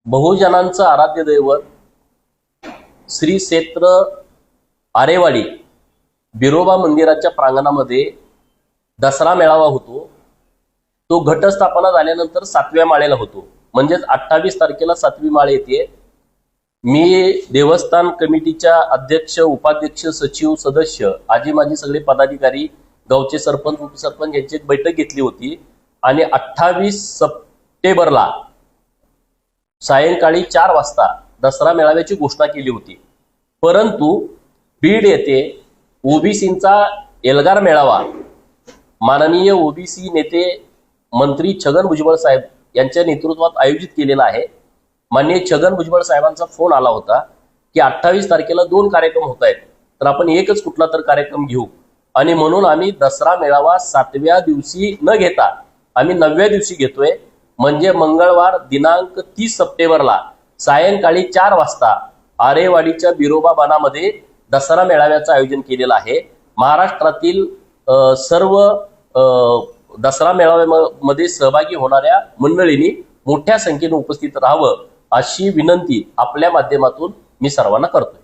बहुजनांचं आराध्य दैवत श्री क्षेत्र आरेवाडी बिरोबा मंदिराच्या प्रांगणामध्ये दसरा मेळावा होतो। तो घटस्थापना झाल्यानंतर 7व्या माळेला होतो, म्हणजेच 28 तारखेला 7वी माळ येते। मी देवस्थान कमिटीच्या अध्यक्ष, उपाध्यक्ष, सचिव, सदस्य, आजी माजी सगळे पदाधिकारी, गावचे सरपंच, उपसरपंच यांची एक बैठक घेतली होती आणि 28 सप्टेंबरला सायंकाळी 4 वाजता दसरा मेळाव्याची घोषणा केली होती। परंतु बीड येथे ओबीसींचा एल्गार मेळावा माननीय ओबीसी नेते मंत्री छगन भुजबळ साहेब यांच्या नेतृत्वात आयोजित केलेला आहे। माननीय छगन भुजबळ साहेबांचा फोन आला होता की 28 तारखेला 2 कार्यक्रम होत आहेत, तर आपण एकच कुठला तर कार्यक्रम घेऊ। आणि म्हणून आम्ही दसरा मेळावा 7व्या दिवशी न घेता आम्ही 9व्या दिवशी घेतोय, म्हणजे मंगळवार दिनांक 30 सप्टेंबरला सायंकाळी 4 वाजता आरेवाडीच्या बिरोबा बानामध्ये दसरा मेळाव्याचं आयोजन केलेलं आहे। महाराष्ट्रातील सर्व दसरा मेळाव्यामध्ये सहभागी होणाऱ्या मंडळींनी मोठ्या संख्येने उपस्थित राहावं अशी विनंती आपल्या माध्यमातून मी सर्वांना करतो।